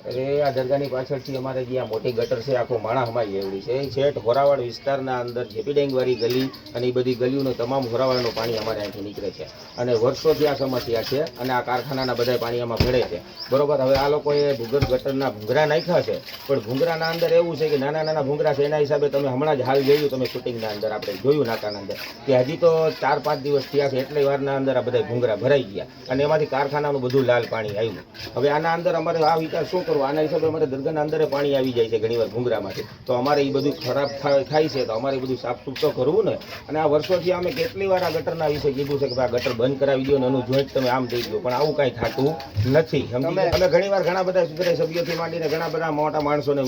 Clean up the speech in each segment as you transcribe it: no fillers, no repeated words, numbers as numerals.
અરે આ દરગાહની પાછળથી અમારે જે આ મોટી ગટર છે આખો માણા હમાઈ એવડી છે એ છેટ હોરાવાડ વિસ્તારના અંદર જેપીડેંગવાળી ગલી અને એ બધી ગલીઓનું તમામ હોરાવાડનું પાણી અમારે અહીંથી નીકળે છે અને વર્ષોથી આ સમસ્યા છે અને આ કારખાનાના બધા પાણી આમાં ભળે છે બરોબર। હવે આ લોકોએ ભૂગર્ભ ગટરના ભૂંગરા નાખ્યા છે પણ ભૂંગરાના અંદર એવું છે કે નાના નાના ભૂંગરા છે એના હિસાબે તમે હમણાં જ હાલ જોયું તમે શૂટિંગના અંદર આપણે જોયું નાકાના અંદર કે હજી તો 4-5 દિવસ થયા છે એટલી વારના અંદર આ બધા ભૂંગરા ભરાઈ ગયા અને એમાંથી કારખાનાનું બધું લાલ પાણી આવ્યું। હવે આના અંદર અમારે આ વિચાર શું કરવો આના હિસાબે અમારે દરગાહના અંદર પાણી આવી જાય છે ઘણીવાર ભૂંગરામાંથી તો અમારે એ બધું ખરાબ થાય છે તો અમારે બધું સાફસૂફ તો કરવું ને। અને આ વર્ષોથી અમે કેટલી વાર આ ગટરના વિશે કીધું છે કે આ ગટર બંધ કરાવી દો ને એનું જોઈન્ટ તમે આમ દઈ દો પણ આવું કાંઈ થતું નથી। અમે ઘણીવાર ઘણા બધા સુધરે સભ્યોથી માંડીને ઘણા બધા મોટા માણસોને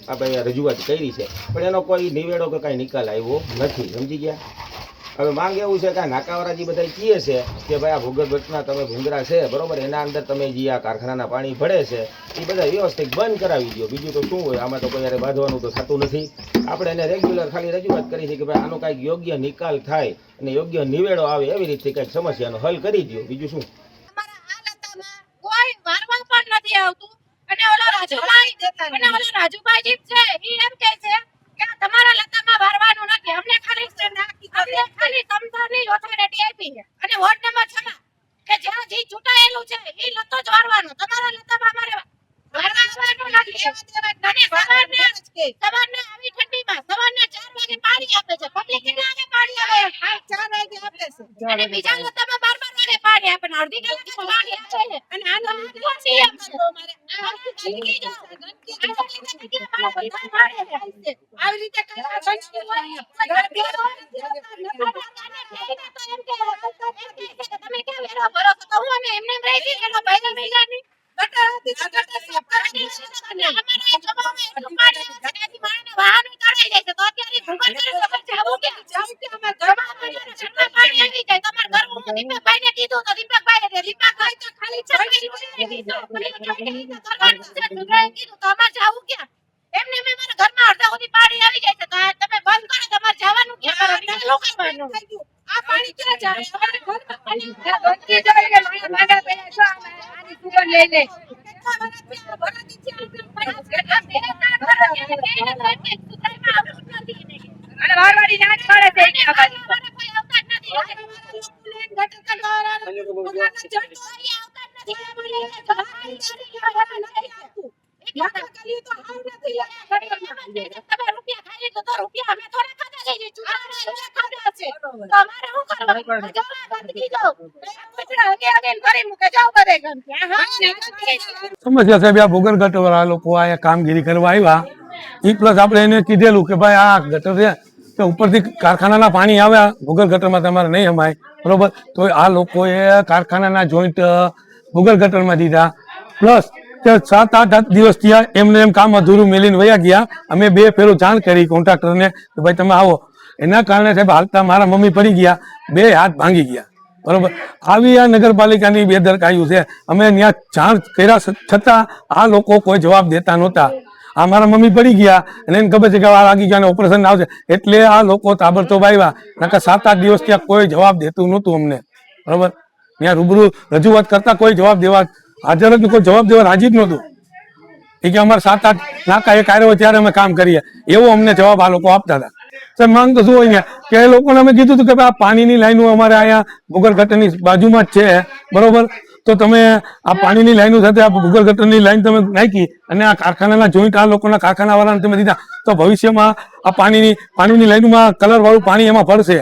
આપણે રજૂઆત કરી છે પણ એનો કોઈ નિવેડો કે કાંઈ નિકાલ આવ્યો નથી સમજી ગયા। હવે માંગ એવું છે કે આ નાકાવાળા જે બધા કહે છે કે ભાઈ આ ભૂગર્ભ ગટરના તમે ભૂંગરા છે બરોબર એના અંદર તમે જે આ કારખાનાના પાણી ભળે છે એ બધા વ્યવસ્થિત બંધ કરાવી દો બીજું તો શું હોય આમાં તો કોઈ યારે બાંધવાનું તો થતું નથી। આપણે એને રેગ્યુલર ખાલી રજૂઆત કરી છે કે ભાઈ આનો કાંઈક યોગ્ય નિકાલ થાય અને યોગ્ય નિવેડો આવે એવી રીતે કંઈક સમસ્યાનો હલ કરી દો બીજું શું। કોઈ મારવા પણ નથી આવતું અને ઓલો રાજુભાઈ જીપ છે ઈ એમ કહે છે કે તમારા લતામાં વારવાનું નથી અમને ખાલી તમતાની ઓથોરિટી આપી છે અને વોર્ડ નંબર 6 માં કે જ્યાં જી ચૂંટાયેલું છે ઈ લતો જ વારવાનો તમારા લતામાં અમારે વારવાનું નથી સવારને આવી ઠંડીમાં સવારને 4 વાગે પાણી આપે છે પબ્લિક કેટલા વાગે પાણી આવે 4 વાગે આપે છે અને બીજા લતામાં 12 વાગે પાણી આપે ને અડધી કલાક પાણી આપે છે અને આનો નથી આપતો અમારે ગંદકી આવી રીતે તમે કે વેરા ભરો તો હું અમે એમને રહી ગઈ કે પહેલા મહિનાની ગટર હતી ગટર સાફ કરી અને અમારે જમાવે એટલું પાણી ગટાથી માણને વાહનો તળાઈ જાય છે તો અત્યારે ભૂગર્ભ સમસ્યા આવું કે જાવ કે અમાર ઘરમાં ઠંડા પાણી આવી જાય તમાર ઘરમાં હું દીપકભાઈને કીધું તો દીપકભાઈ તો ખાલી ચાવી કીધું તો અમાર જાવું ક્યાં એમને મેં મારા ઘરમાં અડધા સુધી પાણી આવી જાય છે તો તમે બંધ કરો તમારે જવાનું ક્યાં લોકો આ પાણી ક્યાં જાય અમારે ઘરમાં પાણી બંધ જાય કે મારા પેલા જો આની સુગંધ લઈ લે અને વારવાડી ના છાડે છે કે આ બાજુ કોઈ આવતા જ નથી ગટર કરવાના સમસ્યા સાહેબ આ ભૂગર્ભ ગટર વાળા લોકો અહીંયા કામગીરી કરવા આવ્યા એ પ્લસ આપણે એને કીધેલું કે ભાઈ આ ગટર છે તો ઉપરથી કારખાનાના પાણી આવે ભૂગર્ભ ગટરમાં તમારે નહીં હમાય બરોબર તો આ લોકોએ કારખાનાના જોઈન્ટ ભૂગર્ભ ગટરમાં દીધા પ્લસ 7-8 દિવસ થયા એમને એમ કામ અધૂરું મેલીને વયા ગયા। અમે 2 ફેરો જાણ કરી કોન્ટ્રાક્ટરને કે ભાઈ તમે આવો એના કારણે સાહેબ હાલતા મારા મમ્મી પડી ગયા 2 હાથ ભાંગી ગયા બરોબર આવી આ નગરપાલિકાની બેદરકારી છે। અમે ત્યાં જાણ કર્યા છતાં આ લોકો કોઈ જવાબ દેતા નહોતા। આ મારા મમ્મી પડી ગયા અને એને ખબર છે કે આ લાગી ગયા ઓપરેશન આવશે એટલે આ લોકો તાબડતોબ આવ્યા નકર 7-8 દિવસ ત્યાં કોઈ જવાબ દેતું નહોતું અમને બરોબર ત્યાં રૂબરૂ રજૂઆત કરતા કોઈ જવાબ દેવા હાજર જ કોઈ જવાબ દેવા રાજી જ નહોતું એ કે અમારે 7-8 નાકા એક આવ્યો હોય ત્યારે અમે કામ કરીએ એવો અમને જવાબ આ લોકો આપતા હતા। સાહેબ માંગ તો શું હોય ને કે એ લોકોને અમે કીધું હતું કે આ પાણીની લાઈનો અમારે અહીંયા ભૂગર્ભ ગટરની બાજુમાં જ છે બરોબર તો તમે આ પાણીની લાઈનો સાથે આ ભૂગર્ભ ગટરની લાઈન તમે નાખી અને આ કારખાનાના જોઈન્ટ આ લોકોના કારખાના વાળાને તમે દીધા તો ભવિષ્યમાં આ પાણીની લાઈનમાં કલર વાળું પાણી એમાં ભરશે